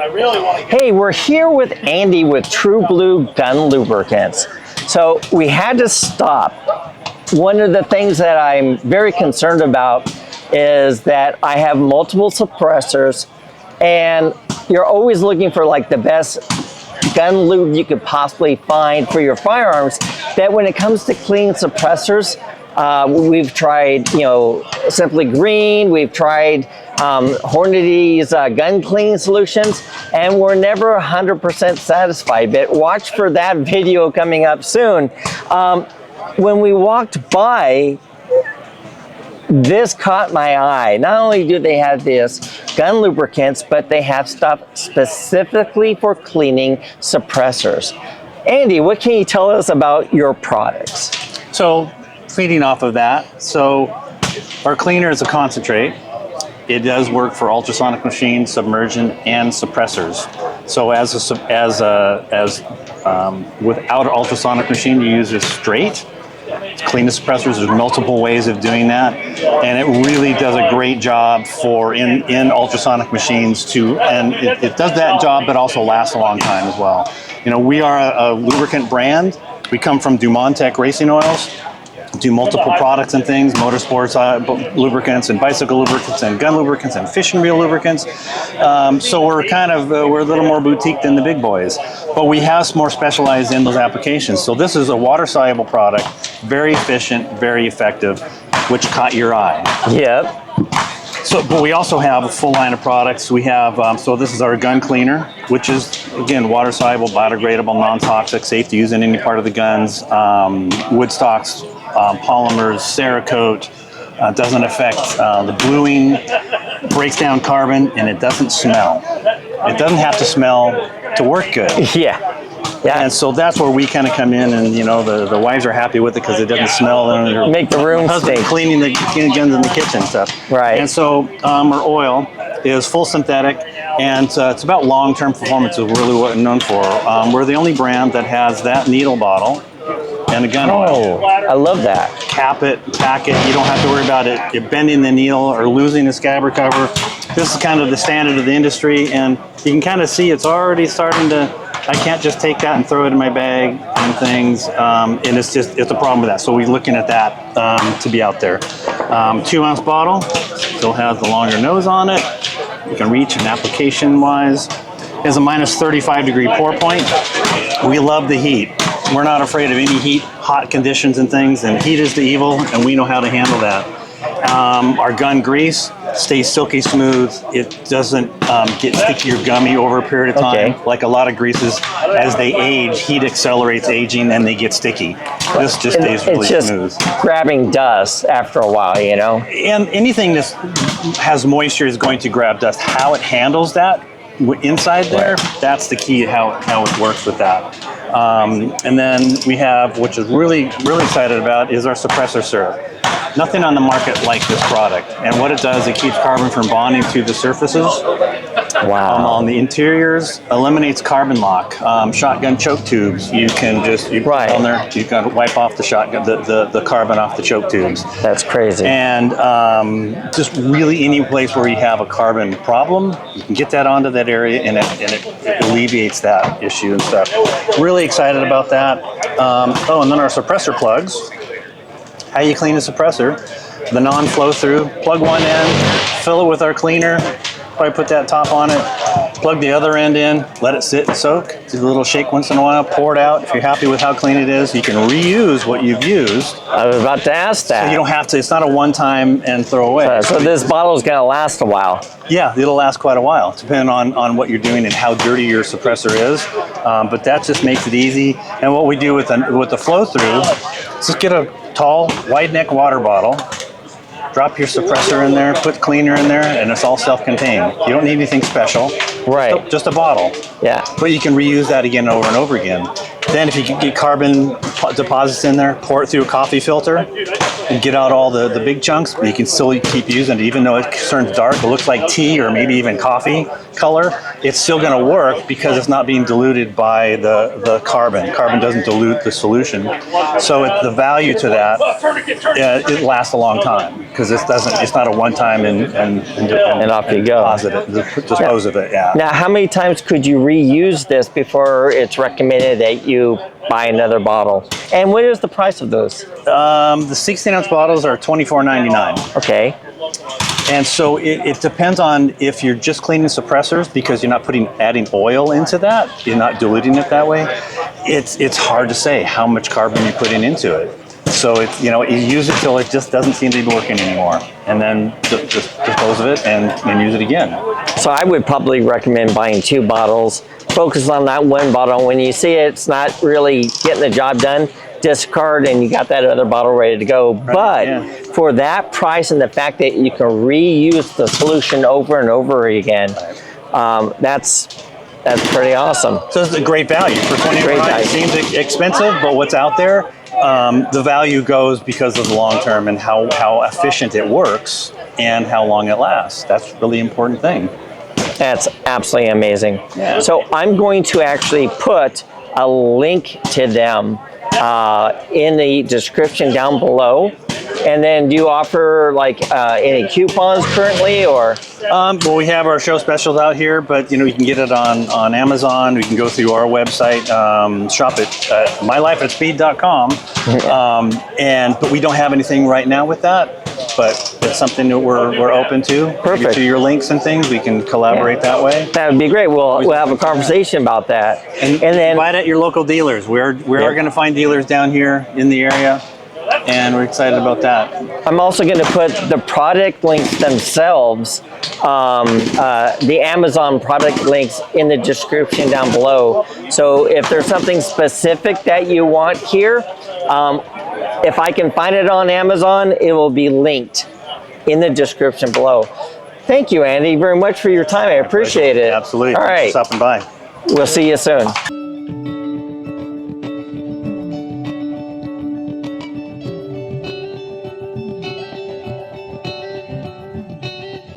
Hey, we're here with Andy with True Blue Gun Lubricants. So we had to stop. One of the things that I'm very concerned about is that I have multiple suppressors, and you're always looking for like the best gun lube you could possibly find for your firearms. That when it comes to clean suppressors, we've tried, Simply Green, we've tried Hornady's gun cleaning solutions, and we're never 100% satisfied. But watch for that video coming up soon. When we walked by, this caught my eye. Not only do they have this gun lubricants, but they have stuff specifically for cleaning suppressors. Andy, what can you tell us about your products? So, feeding off of that, so our cleaner is a concentrate. It does work for ultrasonic machines, submersion, and suppressors. So without an ultrasonic machine, you use it straight. To clean the suppressors, there's multiple ways of doing that, and it really does a great job for in ultrasonic machines and it does that job, but also lasts a long time as well. We are a lubricant brand. We come from Dumontech racing oils. Do multiple products and things, motorsports lubricants and bicycle lubricants and gun lubricants and fishing reel lubricants. So we're a little more boutique than the big boys, but we have more specialized in those applications. So this is a water soluble product, very efficient, very effective, which caught your eye. Yep. So, but we also have a full line of products. We have, so this is our gun cleaner, which is, again, water soluble, biodegradable, non-toxic, safe to use in any part of the guns, wood stocks, polymers, Cerakote, doesn't affect the bluing, breaks down carbon, and it doesn't smell. It doesn't have to smell to work good. Yeah. And so that's where we kind of come in, and the wives are happy with it because it doesn't smell. And make the room stink. Cleaning the guns in the kitchen and stuff. Right. And so our oil is full synthetic, and it's about long-term performance is really what we're known for. We're the only brand that has that needle bottle and a gun oil. I love that. Cap it, pack it. You don't have to worry about it bending the needle or losing the scabbard cover. This is kind of the standard of the industry, and you can kind of see it's already starting to. I can't just take that and throw it in my bag and things, and it's a problem with that. So we're looking at that to be out there. 2-ounce bottle, still has the longer nose on it. You can reach an application-wise. It has a minus 35-degree pour point. We love the heat. We're not afraid of any heat, hot conditions and things, and heat is the evil, and we know how to handle that. Our gun grease stays silky smooth. It doesn't get sticky or gummy over a period of time. Okay. Like a lot of greases, as they age, heat accelerates aging and they get sticky. This just stays really smooth. It's just grabbing dust after a while, And anything that has moisture is going to grab dust. How it handles that inside there, that's the key how it works with that. And then we have, which is really excited about, is our suppressor syrup. Nothing on the market like this product. And what it does, it keeps carbon from bonding to the surfaces. Wow. On the interiors, eliminates carbon lock. Shotgun choke tubes, you can just put it on there. You can wipe off the shotgun, the carbon off the choke tubes. That's crazy. And just really any place where you have a carbon problem, you can get that onto that area, and it alleviates that issue and stuff. Really excited about that. And then our suppressor plugs. How you clean a suppressor, the non-flow through, plug one end, fill it with our cleaner, probably put that top on it, plug the other end in, let it sit and soak, do a little shake once in a while, pour it out. If you're happy with how clean it is, you can reuse what you've used. I was about to ask that. So you don't have to, it's not a one-time and throw away. So this bottle is gonna last a while. Yeah, it'll last quite a while, depending on what you're doing and how dirty your suppressor is. But that just makes it easy. And what we do with the flow through, just get a tall, wide neck water bottle, drop your suppressor in there, put cleaner in there, and it's all self-contained. You don't need anything special. Right. Just a bottle. Yeah. But you can reuse that again over and over again. Then if you can get carbon deposits in there, pour it through a coffee filter, get out all the big chunks, but you can still keep using it. Even though it turns dark, it looks like tea or maybe even coffee color, it's still going to work because it's not being diluted by the carbon. Carbon doesn't dilute the solution. So the value to that, it lasts a long time because it's not a one-time and off you go. Dispose of it, yeah. Now, how many times could you reuse this before it's recommended that you buy another bottle? And what is the price of those? The 16-ounce bottles are $24.99. Okay. And so it depends on if you're just cleaning suppressors because you're not adding oil into that, you're not diluting it that way. It's hard to say how much carbon you're putting into it. So it's, you use it till it just doesn't seem to be working anymore, and then just dispose of it and use it again. So I would probably recommend buying 2 bottles. Focus on that one bottle. When you see it's not really getting the job done, discard and you got that other bottle ready to go. Right, but for that price and the fact that you can reuse the solution over and over again, that's pretty awesome. So it's a great value for $25. It seems expensive, but what's out there, the value goes because of the long term and how efficient it works and how long it lasts. That's a really important thing. That's absolutely amazing. Yeah. So I'm going to actually put a link to them in the description down below. And then do you offer like any coupons currently, or? Well, we have our show specials out here, but you can get it on Amazon. We can go through our website, shop at mylifeatspeed.com, but we don't have anything right now with that. But it's something that we're open to. Perfect. To your links and things, we can collaborate that way. That would be great. We'll have a conversation about that. And then buy it at your local dealers. We are going to find dealers down here in the area. And we're excited about that. I'm also going to put the product links themselves, the Amazon product links in the description down below. So if there's something specific that you want here, if I can find it on Amazon, it will be linked in the description below. Thank you, Andy, very much for your time. I appreciate it. Absolutely. All right. Thanks for stopping by. We'll see you soon.